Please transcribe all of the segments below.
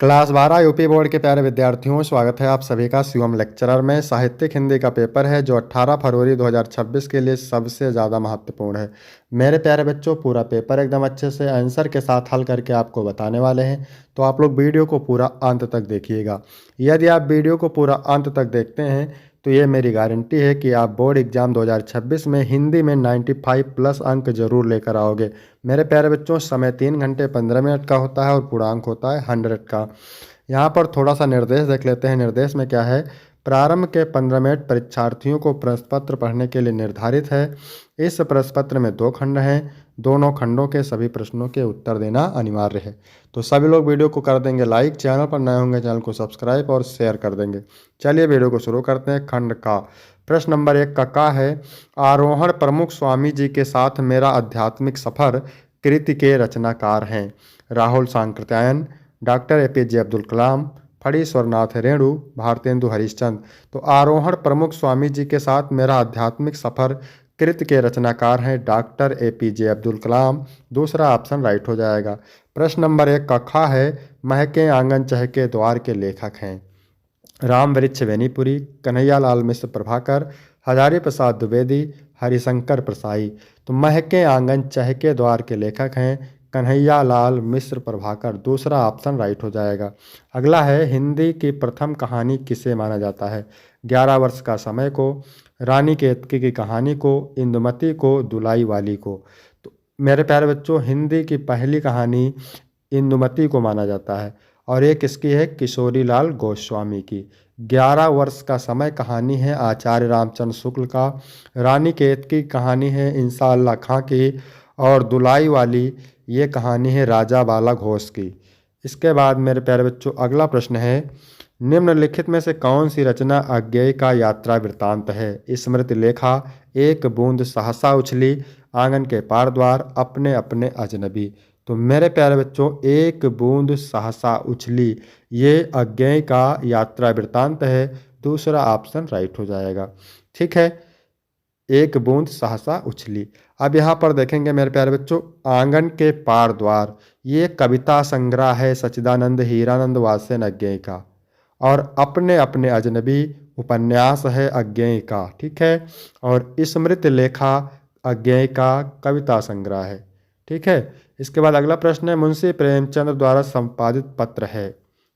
Class 12 UP board के प्यारे विद्यार्थियों, स्वागत है आप सभी का शिवम लेक्चरर में। साहित्यिक हिंदी का पेपर है जो 18 फरवरी 2026 के लिए सबसे ज़्यादा महत्वपूर्ण है। मेरे प्यारे बच्चों, पूरा पेपर एकदम अच्छे से आंसर के साथ हल करके आपको बताने वाले हैं, तो आप लोग वीडियो को पूरा अंत तक देखिएगा। यदि आप वीडियो को पूरा अंत तक देखते हैं तो ये मेरी गारंटी है कि आप बोर्ड एग्जाम 2026 में हिंदी में 95 प्लस अंक जरूर लेकर आओगे। मेरे प्यारे बच्चों, समय 3 घंटे 15 मिनट का होता है और पूर्णांक होता है 100 का। यहाँ पर थोड़ा सा निर्देश देख लेते हैं। निर्देश में क्या है? प्रारंभ के 15 मिनट परीक्षार्थियों को प्रश्न पत्र पढ़ने के लिए निर्धारित है। इस प्रश्न पत्र में 2 खंड हैं। दोनों खंडों के सभी प्रश्नों के उत्तर देना अनिवार्य है। तो सभी लोग वीडियो को कर देंगे लाइक, चैनल पर नए होंगे चैनल को सब्सक्राइब और शेयर कर देंगे। चलिए वीडियो को शुरू करते हैं। खंड का प्रश्न नंबर 1 का है, आरोहण प्रमुख स्वामी जी के साथ मेरा आध्यात्मिक सफर कृति के रचनाकार हैं। Rahul Sankrityayan, doctor APJ Abdul Kalam, Phanishwarnath Renu, Bharatendu Harishchandra. तो आरोहण प्रमुख स्वामी जी के साथ मेरा आध्यात्मिक सफर कृत के रचनाकार हैं डॉक्टर एपीजे अब्दुल कलाम। दूसरा ऑप्शन राइट हो जाएगा। प्रश्न नंबर 1 का है, महके आंगन चहके द्वार के लेखक हैं। राम वृक्ष बेनीपुरी, कन्हैया लाल मिश्र प्रभाकर, हजारी प्रसाद द्विवेदी, हरिशंकर प्रसाई। तो महके आंगन चहके द्वार के लेखक हैं कन्हैया लाल मिश्र प्रभाकर। दूसरा ऑप्शन राइट हो जाएगा। अगला है, हिंदी की प्रथम कहानी किसे माना जाता है? 11 वर्ष का समय को, रानी केतकी की कहानी को, इंदुमती को, दुलाई वाली को। तो मेरे प्यारे बच्चों, हिंदी की पहली कहानी इंदुमती को माना जाता है और एक इसकी है किशोरी लाल गोस्वामी की। 11 वर्ष का समय कहानी है आचार्य रामचंद्र शुक्ल का। रानी केतकी की कहानी है इंशाअल्लाह खां की और दुलाई वाली ये कहानी है राजा बाला घोष की। इसके बाद मेरे प्यारे बच्चों, अगला प्रश्न है, निम्नलिखित में से कौन सी रचना अज्ञेय का यात्रा वृत्तांत है? स्मृति लेखा, एक बूंद सहसा उछली, आंगन के पार द्वार, अपने अपने अजनबी। तो मेरे प्यारे बच्चों, एक बूंद सहसा उछली ये अज्ञेय का यात्रा वृत्तांत है। दूसरा ऑप्शन राइट हो जाएगा। ठीक है, एक बूंद सहसा उछली। अब यहाँ पर देखेंगे मेरे प्यारे बच्चों, आंगन के पार द्वार ये कविता संग्रह है सच्चिदानंद हीरानंद वात्स्यन अज्ञेय का, और अपने अपने अजनबी उपन्यास है अज्ञेय का। ठीक है, और स्मृति लेखा अज्ञेय का कविता संग्रह है। ठीक है, इसके बाद अगला प्रश्न है, मुंशी प्रेमचंद द्वारा संपादित पत्र है।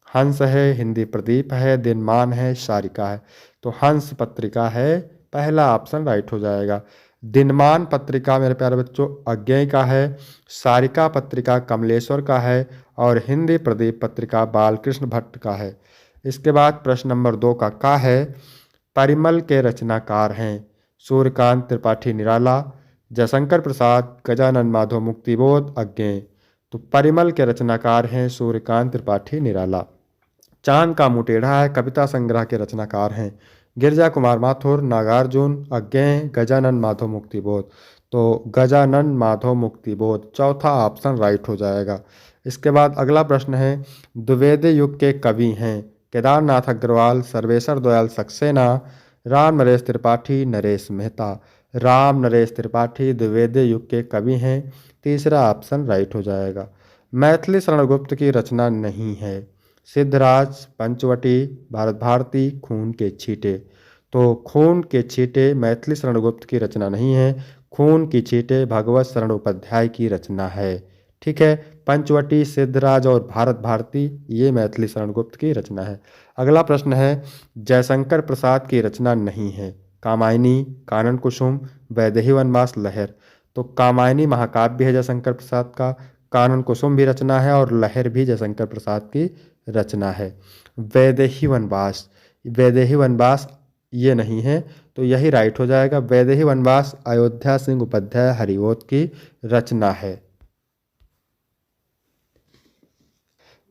हंस है, हिंदी प्रदीप है, दिनमान है, सारिका है। तो हंस पत्रिका है, पहला ऑप्शन राइट हो जाएगा। दिनमान पत्रिका मेरे प्यारे बच्चों अज्ञेय का है, सारिका पत्रिका कमलेश्वर का है और हिंदी प्रदीप पत्रिका बालकृष्ण भट्ट का है। इसके बाद प्रश्न नंबर 2 का है, परिमल के रचनाकार हैं। सूर्यकांत त्रिपाठी निराला, जयशंकर प्रसाद, गजानन माधव मुक्तिबोध अज्ञेय। तो परिमल के रचनाकार हैं सूर्यकांत त्रिपाठी निराला। चांद का मुंह टेढ़ा है कविता संग्रह के रचनाकार हैं गिरजा कुमार माथुर, नागार्जुन अज्ञेय, गजानन माधव मुक्तिबोध। तो गजानन माधव मुक्तिबोध, चौथा ऑप्शन राइट हो जाएगा। इसके बाद अगला प्रश्न है, द्विवेदी युग के कवि हैं। केदारनाथ अग्रवाल, सर्वेश्वर दयाल सक्सेना, राम नरेश त्रिपाठी, नरेश मेहता। राम नरेश त्रिपाठी द्विवेदी युग के कवि हैं। तीसरा ऑप्शन राइट हो जाएगा। मैथिली शरण गुप्त की रचना नहीं है। सिद्धराज, पंचवटी, भारत भारती, खून के छींटे। तो खून के छींटे मैथिली शरण गुप्त की रचना नहीं है। खून की छींटे भगवत शरण उपाध्याय की रचना है। ठीक है, पंचवटी, सिद्धराज और भारत भारती ये मैथिली शरण गुप्त की रचना है। अगला प्रश्न है, जयशंकर प्रसाद की रचना नहीं है। कामायनी, कानन कुसुम, वैदेही वनवास, लहर। तो कामायनी महाकाव्य है जयशंकर प्रसाद का, कानन कुसुम भी रचना है और लहर भी जयशंकर प्रसाद की रचना है। वैदेही वनवास, वैदेही वनवास ये नहीं है, तो यही राइट हो जाएगा। वैदेही वनवास अयोध्या सिंह उपाध्याय हरिओत की रचना है।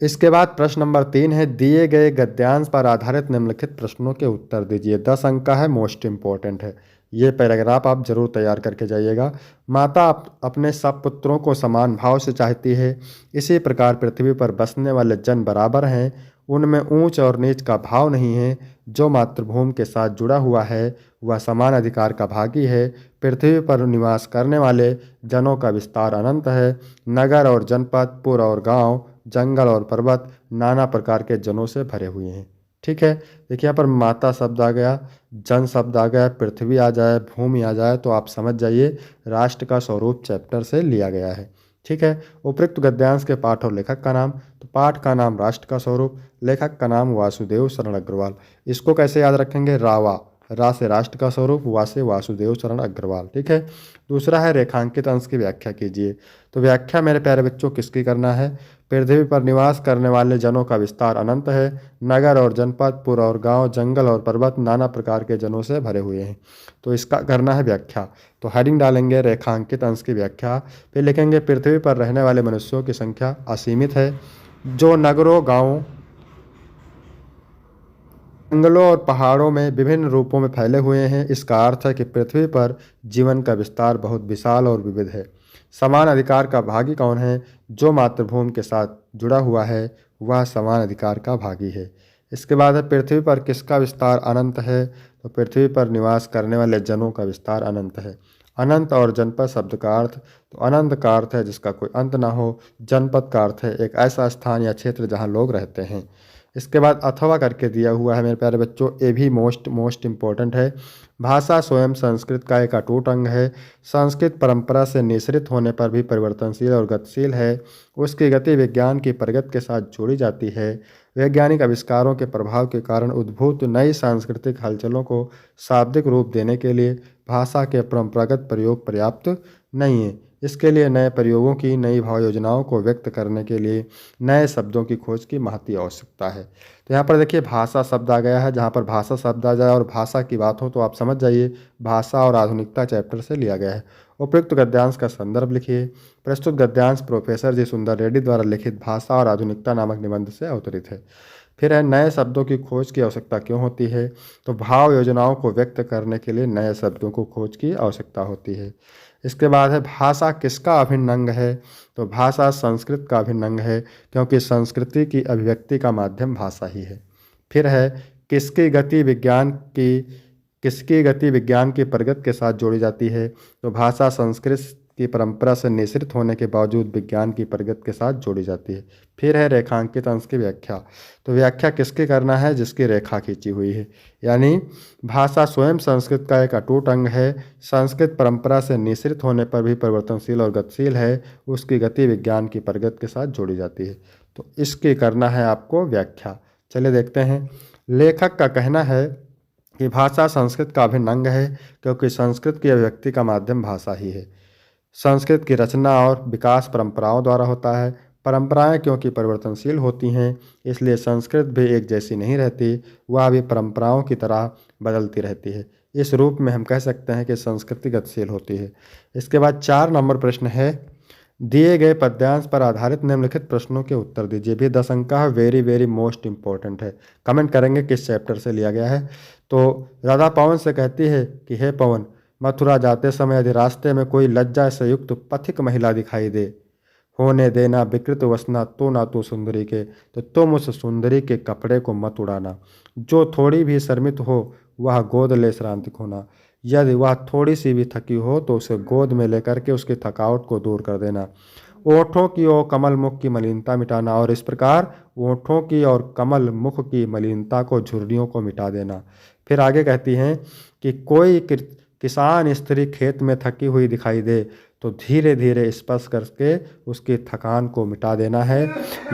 इसके बाद प्रश्न नंबर 3 है, दिए गए गद्यांश पर आधारित निम्नलिखित प्रश्नों के उत्तर दीजिए। 10 अंक का है, मोस्ट इंपॉर्टेंट है। ये पैराग्राफ आप जरूर तैयार करके जाइएगा। माता अपने सब पुत्रों को समान भाव से चाहती है। इसी प्रकार पृथ्वी पर बसने वाले जन बराबर हैं, उनमें ऊंच और नीच का भाव नहीं है। जो मातृभूमि के साथ जुड़ा हुआ है वह समान अधिकार का भागी है। पृथ्वी पर निवास करने वाले जनों का विस्तार अनंत है। नगर और जनपद, पुर और गांव जंगल और पर्वत नाना प्रकार के जनों से भरे हुए हैं। ठीक है, देखिए यहाँ पर माता शब्द आ गया, जन शब्द आ गया, पृथ्वी आ जाए, भूमि आ जाए, तो आप समझ जाइए राष्ट्र का स्वरूप चैप्टर से लिया गया है। ठीक है, उपयुक्त गद्यांश के पाठ और लेखक का नाम, तो पाठ का नाम राष्ट्र का स्वरूप, लेखक का नाम वासुदेव शरण अग्रवाल। इसको कैसे याद रखेंगे? रावा, रा से राष्ट्र का स्वरूप, वा से वासुदेव शरण अग्रवाल। ठीक है, दूसरा है रेखांकित अंश की व्याख्या कीजिए। तो व्याख्या मेरे प्यारे बच्चों किसकी करना है? पृथ्वी पर निवास करने वाले जनों का विस्तार अनंत है। नगर और जनपद, पुर और गांव, जंगल और पर्वत नाना प्रकार के जनों से भरे हुए हैं। तो इसका करना है व्याख्या। तो हेडिंग डालेंगे रेखांकित अंश की व्याख्या, फिर लिखेंगे पृथ्वी पर रहने वाले मनुष्यों की संख्या असीमित है, जो नगरों, गांवों, जंगलों और पहाड़ों में विभिन्न रूपों में फैले हुए हैं। इसका अर्थ है कि पृथ्वी पर जीवन का विस्तार बहुत विशाल और विविध है। समान अधिकार का भागी कौन है? जो मातृभूमि के साथ जुड़ा हुआ है वह समान अधिकार का भागी है। इसके बाद है पृथ्वी पर किसका विस्तार अनंत है? तो पृथ्वी पर निवास करने वाले जनों का विस्तार अनंत है। अनंत और जनपद शब्द का अर्थ, तो अनंत का अर्थ है जिसका कोई अंत ना हो, जनपद का अर्थ है एक ऐसा स्थान या क्षेत्र जहाँ लोग रहते हैं। इसके बाद अथवा करके दिया हुआ है मेरे प्यारे बच्चों, ये भी मोस्ट इम्पोर्टेंट है। भाषा स्वयं संस्कृत का एक अटूट अंग है। संस्कृत परंपरा से निःसृत होने पर भी परिवर्तनशील और गतिशील है। उसकी गति विज्ञान की प्रगति के साथ जोड़ी जाती है। वैज्ञानिक आविष्कारों के प्रभाव के कारण उद्भूत नई सांस्कृतिक हलचलों को शाब्दिक रूप देने के लिए भाषा के परंपरागत प्रयोग पर्याप्त नहीं है। इसके लिए नए प्रयोगों की, नई भाव योजनाओं को व्यक्त करने के लिए नए शब्दों की खोज की महती आवश्यकता है। तो यहाँ पर देखिए भाषा शब्द आ गया है। जहाँ पर भाषा शब्द आ जाए और भाषा की बात हो तो आप समझ जाइए भाषा और आधुनिकता चैप्टर से लिया गया है। उपयुक्त गद्यांश का संदर्भ लिखिए। प्रस्तुत गद्यांश प्रोफेसर जी सुंदर रेड्डी द्वारा लिखित भाषा और आधुनिकता नामक निबंध से अवतरित है। फिर है नए शब्दों की खोज की आवश्यकता क्यों होती है? तो भाव योजनाओं को व्यक्त करने के लिए नए शब्दों को खोज की आवश्यकता होती है। इसके बाद है भाषा किसका अभिन्न अंग है? तो भाषा संस्कृत का अभिन्न अंग है, क्योंकि संस्कृति की अभिव्यक्ति का माध्यम भाषा ही है। फिर है किसकी गति विज्ञान की प्रगति के साथ जोड़ी जाती है? तो भाषा संस्कृत की परंपरा से निःसृत होने के बावजूद विज्ञान की प्रगति के साथ जोड़ी जाती है। फिर है रेखांकित अंश की व्याख्या। तो व्याख्या किसकी करना है? जिसकी रेखा खींची हुई है। यानी भाषा स्वयं संस्कृत का एक अटूट अंग है। संस्कृत परंपरा से निःसृत होने पर भी परिवर्तनशील और गतिशील है। उसकी गति विज्ञान की प्रगति के साथ जोड़ी जाती है। तो इसकी करना है आपको व्याख्या। चलिए देखते हैं। लेखक का कहना है कि भाषा संस्कृत का अभिन्न अंग है, क्योंकि संस्कृत की अभिव्यक्ति का माध्यम भाषा ही है। संस्कृत की रचना और विकास परंपराओं द्वारा होता है। परंपराएं क्योंकि परिवर्तनशील होती हैं, इसलिए संस्कृत भी एक जैसी नहीं रहती, वह भी परंपराओं की तरह बदलती रहती है। इस रूप में हम कह सकते हैं कि संस्कृति गतिशील होती है। इसके बाद 4 नंबर प्रश्न है, दिए गए पद्यांश पर आधारित निम्नलिखित प्रश्नों के उत्तर दीजिए। भी 10 अंक का है, वेरी मोस्ट इंपॉर्टेंट है। कमेंट करेंगे किस चैप्टर से लिया गया है। तो राधा पवन से कहती है कि हे पवन, मथुरा जाते समय यदि रास्ते में कोई लज्जा से युक्त पथिक महिला दिखाई दे, होने देना विकृत वसना तो ना तो सुंदरी के, तो तुम उस सुंदरी के कपड़े को मत उड़ाना। जो थोड़ी भी शर्मित हो वह गोद ले श्रांतिक होना। यदि वह थोड़ी सी भी थकी हो तो उसे गोद में लेकर के उसकी थकावट को दूर कर देना। ओठों की और कमल मुख की मलिनता मिटाना, और इस प्रकार ओठों की और कमल मुख की मलिनता को, झुर्रियों को मिटा देना। फिर आगे कहती हैं कि कोई किसान स्त्री खेत में थकी हुई दिखाई दे तो धीरे धीरे स्पर्श करके उसकी थकान को मिटा देना है।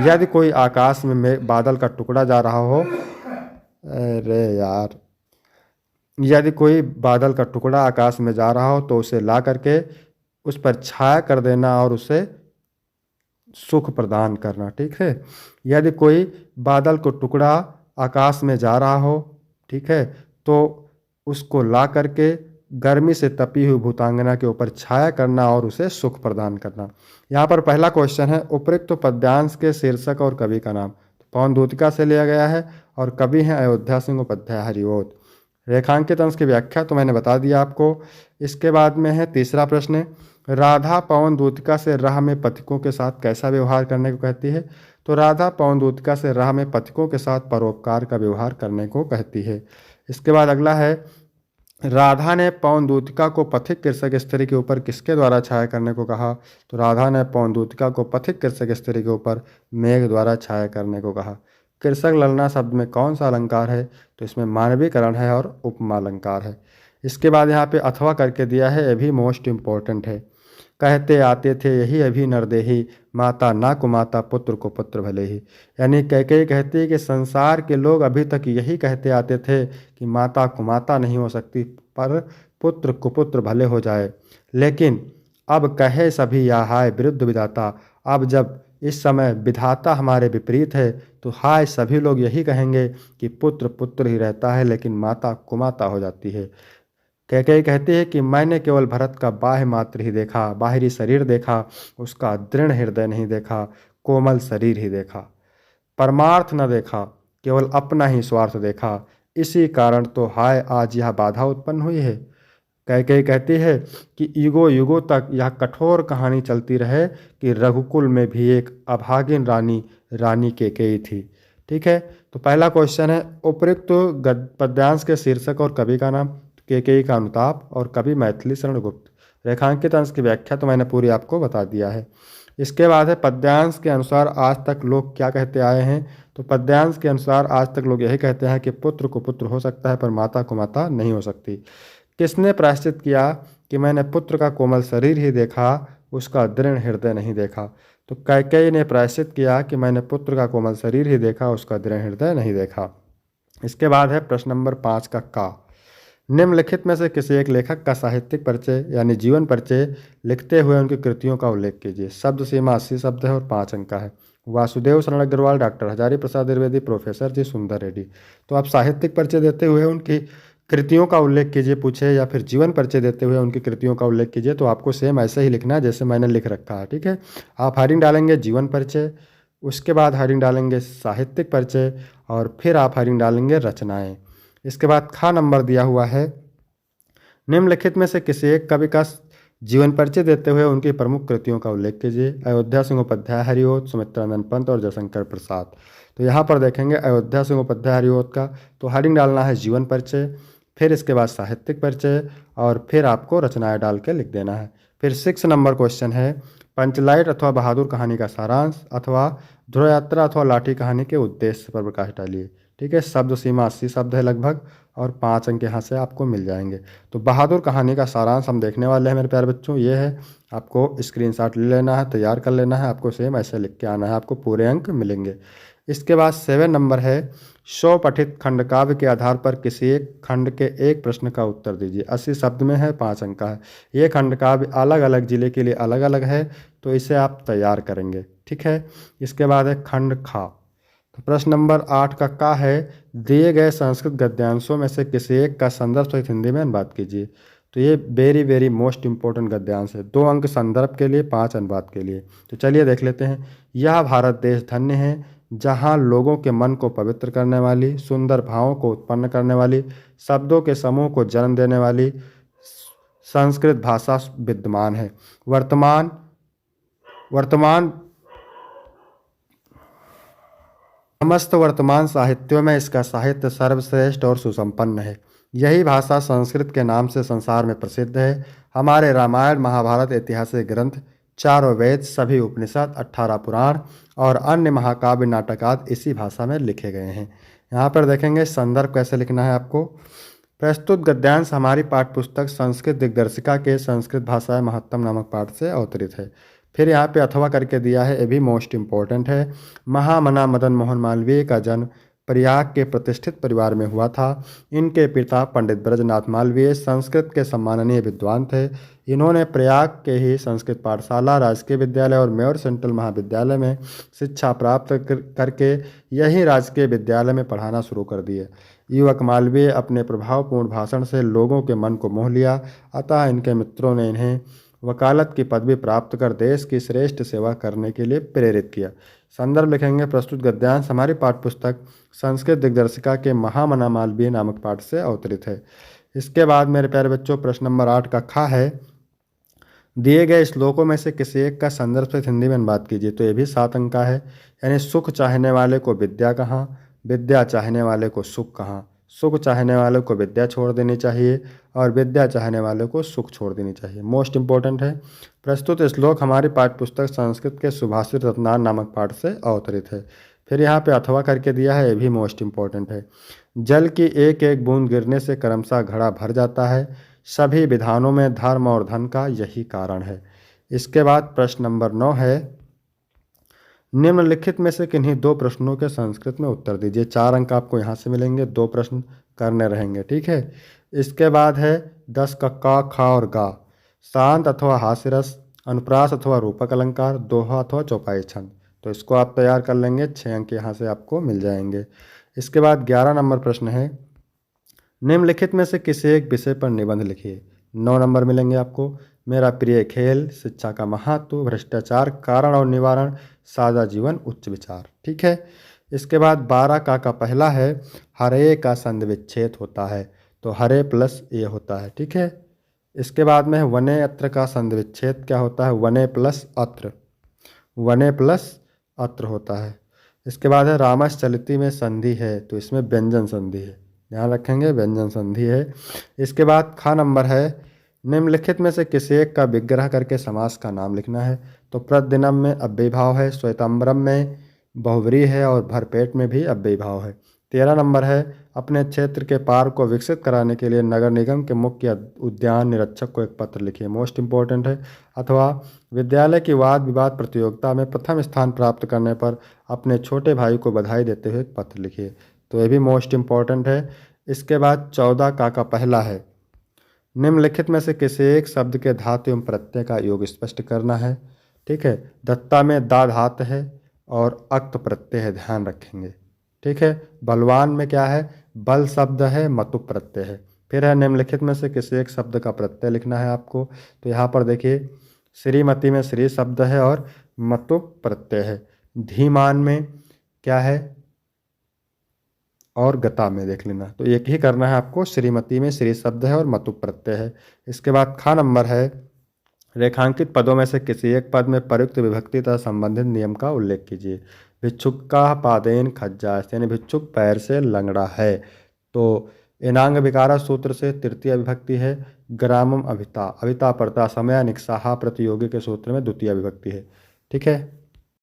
यदि कोई आकाश में बादल का टुकड़ा जा रहा हो, अरे यार, यदि कोई बादल का टुकड़ा आकाश में जा रहा हो तो उसे ला करके उस पर छाया कर देना और उसे सुख प्रदान करना। ठीक है, यदि कोई बादल को टुकड़ा आकाश में जा रहा हो, ठीक है, तो उसको ला करके गर्मी से तपी हुई भूतांगना के ऊपर छाया करना और उसे सुख प्रदान करना। यहाँ पर पहला क्वेश्चन है, उपयुक्त पद्यांश के शीर्षक और कवि का नाम। पवन दूतिका से लिया गया है और कवि हैं अयोध्या सिंह उपाध्याय हरिओत। रेखांकित अंश की व्याख्या तो मैंने बता दिया आपको। इसके बाद में है तीसरा प्रश्न, राधा पवन दूतिका से राह में पथिकों के साथ कैसा व्यवहार करने को कहती है? तो राधा पवन दूतिका से राह में पथिकों के साथ परोपकार का व्यवहार करने को कहती है। इसके बाद अगला है, राधा ने पौनदूतिका को पथिक कृषक स्त्री के ऊपर किसके द्वारा छाया करने को कहा? तो राधा ने पौनदूतिका को पथिक कृषक स्त्री के ऊपर मेघ द्वारा छाया करने को कहा। कृषक ललना शब्द में कौन सा अलंकार है? तो इसमें मानवीकरण है और उपमा अलंकार है। इसके बाद यहाँ पे अथवा करके दिया है, ये भी मोस्ट इम्पोर्टेंट है। कहते आते थे यही अभी नरदेही, माता ना कुमाता पुत्र को पुत्र भले ही। यानी कैकेयी कहती है कि संसार के लोग अभी तक यही कहते आते थे कि माता कुमाता नहीं हो सकती, पर पुत्र कुपुत्र भले हो जाए। लेकिन अब कहे सभी या हाय विरुद्ध विधाता, अब जब इस समय विधाता हमारे विपरीत है तो हाय सभी लोग यही कहेंगे कि पुत्र पुत्र ही रहता है लेकिन माता कुमाता हो जाती है। कैकेयी कहती है कि मैंने केवल भरत का बाह्य मात्र ही देखा, बाहरी शरीर देखा, उसका दृढ़ हृदय नहीं देखा, कोमल शरीर ही देखा, परमार्थ न देखा, केवल अपना ही स्वार्थ देखा। इसी कारण तो हाय आज यह बाधा उत्पन्न हुई है। कैकेयी कहती है कि युगों युगों तक यह कठोर कहानी चलती रहे कि रघुकुल में भी एक अभागिन रानी रानी कैकेयी थी। ठीक है, तो पहला क्वेश्चन है उपयुक्त पद्यांश के शीर्षक और कवि का नाम। कैकेयी का अनुताप और कवि मैथिली शरण गुप्त। रेखांकित अंश की व्याख्या तो मैंने पूरी आपको बता दिया है। इसके बाद है पद्यांश के अनुसार आज तक लोग क्या कहते आए हैं। तो पद्यांश के अनुसार आज तक लोग यही कहते हैं कि पुत्र को पुत्र हो सकता है पर माता को माता नहीं हो सकती। किसने प्रायश्चित किया कि मैंने पुत्र का कोमल शरीर ही देखा, उसका दृढ़ हृदय नहीं देखा? तो कैकेयी ने प्रायश्चित किया कि मैंने पुत्र का कोमल शरीर ही देखा, उसका दृढ़ हृदय नहीं देखा। इसके बाद है प्रश्न नंबर 5 का। निम्नलिखित में से किसी एक लेखक का साहित्यिक परिचय यानी जीवन परिचय लिखते हुए उनकी कृतियों का उल्लेख कीजिए। शब्द सीमा 80 शब्द है और 5 अंक का है। वासुदेव शरण अग्रवाल, डॉक्टर हजारी प्रसाद द्विवेदी, प्रोफेसर जी सुंदर रेड्डी। तो आप साहित्यिक परिचय देते हुए उनकी कृतियों का उल्लेख कीजिए पूछे, या फिर जीवन परिचय देते हुए उनकी कृतियों का उल्लेख कीजिए। तो आपको सेम ऐसे ही लिखना है जैसे मैंने लिख रखा है। ठीक है, आप हेडिंग डालेंगे जीवन परिचय, उसके बाद हेडिंग डालेंगे साहित्यिक परिचय और फिर आप हेडिंग डालेंगे रचनाएं। इसके बाद खा नंबर दिया हुआ है, निम्नलिखित में से किसी एक कवि का जीवन परिचय देते हुए उनकी प्रमुख कृतियों का उल्लेख कीजिए। अयोध्या सिंह उपाध्याय हरिओत, सुमित्रानंद पंत और जयशंकर प्रसाद। तो यहाँ पर देखेंगे अयोध्या सिंह उपाध्याय हरिओत का, तो हेडिंग डालना है जीवन परिचय, फिर इसके बाद साहित्यिक परिचय और फिर आपको रचनाएं डाल के लिख देना है। फिर 6 नंबर क्वेश्चन है, पंचलाइट अथवा बहादुर कहानी का सारांश अथवा ध्रुव यात्रा अथवा लाठी कहानी के उद्देश्य पर प्रकाश डालिए। ठीक है, शब्द सीमा 80 शब्द है लगभग और 5 अंक यहाँ से आपको मिल जाएंगे। तो बहादुर कहानी का सारांश हम देखने वाले हैं मेरे प्यारे बच्चों, ये है। आपको स्क्रीनशॉट ले लेना है, तैयार कर लेना है, आपको सेम ऐसे लिख के आना है, आपको पूरे अंक मिलेंगे। इसके बाद 7 नंबर है, 100 पठित खंड काव्य के आधार पर किसी एक खंड के एक प्रश्न का उत्तर दीजिए। 80 शब्द में है, 5 अंक का है। ये खंड काव्य अलग अलग जिले के लिए अलग अलग है, तो इसे आप तैयार करेंगे। ठीक है, इसके बाद है खंड खा। तो प्रश्न नंबर 8 का है, दिए गए संस्कृत गद्यांशों में से किसी एक का संदर्भ सहित हिंदी में अनुवाद कीजिए। तो ये वेरी वेरी मोस्ट इंपॉर्टेंट गद्यांश है। 2 अंक संदर्भ के लिए, 5 अनुवाद के लिए। तो चलिए देख लेते हैं। यह भारत देश धन्य है, जहाँ लोगों के मन को पवित्र करने वाली, सुंदर भावों को उत्पन्न करने वाली, शब्दों के समूह को जन्म देने वाली संस्कृत भाषा विद्यमान है। समस्त वर्तमान साहित्यों में इसका साहित्य सर्वश्रेष्ठ और सुसंपन्न है। यही भाषा संस्कृत के नाम से संसार में प्रसिद्ध है। हमारे रामायण, महाभारत, ऐतिहासिक ग्रंथ, चारों वेद, सभी उपनिषद, 18 पुराण और अन्य महाकाव्य नाटक आदि इसी भाषा में लिखे गए हैं। यहाँ पर देखेंगे संदर्भ कैसे लिखना है आपको। प्रस्तुत गद्यांश हमारी पाठ्यपुस्तक संस्कृत दिग्दर्शिका के संस्कृत भाषा महत्तम नामक पाठ से अवतरित है। फिर यहाँ पे अथवा करके दिया है, ये भी मोस्ट इम्पोर्टेंट है। महामना मदन मोहन मालवीय का जन्म प्रयाग के प्रतिष्ठित परिवार में हुआ था। इनके पिता पंडित ब्रजनाथ मालवीय संस्कृत के सम्माननीय विद्वान थे। इन्होंने प्रयाग के ही संस्कृत पाठशाला, राजकीय विद्यालय और मेयर सेंट्रल महाविद्यालय में शिक्षा प्राप्त करके यही राजकीय विद्यालय में पढ़ाना शुरू कर दिए। युवक मालवीय अपने प्रभावपूर्ण भाषण से लोगों के मन को मोह लिया, अतः इनके मित्रों ने इन्हें वकालत की पदवी प्राप्त कर देश की श्रेष्ठ सेवा करने के लिए प्रेरित किया। संदर्भ लिखेंगे, प्रस्तुत गद्यांश हमारी पाठ्यपुस्तक संस्कृत दिग्दर्शिका के महामना मालवीय नामक पाठ से अवतरित है। इसके बाद मेरे प्यारे बच्चों प्रश्न नंबर 8 का खा है, दिए गए श्लोकों में से किसी एक का संदर्भ से हिंदी में अनुवाद कीजिए। तो ये भी 7 अंक का है। यानी सुख चाहने वाले को विद्या कहाँ, विद्या चाहने वाले को सुख कहाँ, सुख चाहने वालों को विद्या छोड़ देनी चाहिए और विद्या चाहने वालों को सुख छोड़ देनी चाहिए। मोस्ट इंपॉर्टेंट है। प्रस्तुत श्लोक हमारी पाठ्यपुस्तक संस्कृत के सुभाषित रत्नार नामक पाठ से अवतरित है। फिर यहाँ पे अथवा करके दिया है, ये भी मोस्ट इंपॉर्टेंट है। जल की एक एक बूंद गिरने से क्रमशः घड़ा भर जाता है। सभी विधानों में धर्म और धन का यही कारण है। इसके बाद प्रश्न नंबर 9 है, निम्नलिखित में से किन्हीं दो प्रश्नों के संस्कृत में उत्तर दीजिए। 4 अंक आपको यहाँ से मिलेंगे, 2 प्रश्न करने रहेंगे, ठीक है। इसके बाद है 10 का खा और गा, शांत अथवा हास्यरस, अनुप्रास अथवा रूपक अलंकार, दोहा अथवा चौपाई छंद। तो इसको आप तैयार कर लेंगे, 6 अंक यहाँ से आपको मिल जाएंगे। इसके बाद 11 नंबर प्रश्न है, निम्नलिखित में से किसी एक विषय पर निबंध लिखिए। 9 नंबर मिलेंगे आपको। मेरा प्रिय खेल, शिक्षा का महत्व, भ्रष्टाचार, कारण और निवारण, सादा जीवन, उच्च विचार, ठीक है। इसके बाद 12 का पहला है, हरे का संधि विच्छेद होता है, तो हरे प्लस ए होता है, ठीक है। इसके बाद में वने अत्र का संधि विच्छेद क्या होता है, वने प्लस अत्र, वने प्लस अत्र होता है। इसके बाद है रामस चलती में संधि है, तो इसमें व्यंजन संधि है, ध्यान रखेंगे व्यंजन संधि है। इसके बाद खा नंबर है, निम्नलिखित में से किसी एक का विग्रह करके समास का नाम लिखना है। तो प्रतिदिनम में अव्ययी भाव है, श्वेतांबरम में बहुव्रीहि है और भरपेट में भी अव्ययी भाव है। 13 नंबर है, अपने क्षेत्र के पार्क को विकसित कराने के लिए नगर निगम के मुख्य उद्यान निरीक्षक को एक पत्र लिखिए। मोस्ट इंपॉर्टेंट है। अथवा विद्यालय की वाद विवाद प्रतियोगिता में प्रथम स्थान प्राप्त करने पर अपने छोटे भाई को बधाई देते हुए एक पत्र लिखिए। तो ये भी मोस्ट इंपॉर्टेंट है। इसके बाद 14 का पहला है, निम्नलिखित में से किसी एक शब्द के धातु एवं प्रत्यय का योग स्पष्ट करना है, ठीक है। दत्ता में दा धात है और अक्त प्रत्यय है, ध्यान रखेंगे, ठीक है। बलवान में क्या है, बल शब्द है, मतु प्रत्यय है। फिर है निम्नलिखित में से किसी एक शब्द का प्रत्यय लिखना है आपको। तो यहाँ पर देखिए, श्रीमती में श्री शब्द है और मतु प्रत्यय है। धीमान में क्या है और गता में देख लेना, तो एक ही करना है आपको, श्रीमती में श्री शब्द है और मतु प्रत्यय है। इसके बाद खा नंबर है, रेखांकित पदों में से किसी एक पद में प्रयुक्त विभक्ति तथा संबंधित नियम का उल्लेख कीजिए। भिक्षुक का पादेन खज्जा, यानी भिक्षुक पैर से लंगड़ा है, तो एनांग विकारा सूत्र से तृतीय विभक्ति है। ग्रामम अभिता, अभिता पड़ता समय निक्साहा प्रतियोगी के सूत्र में द्वितीय विभक्ति है, ठीक है।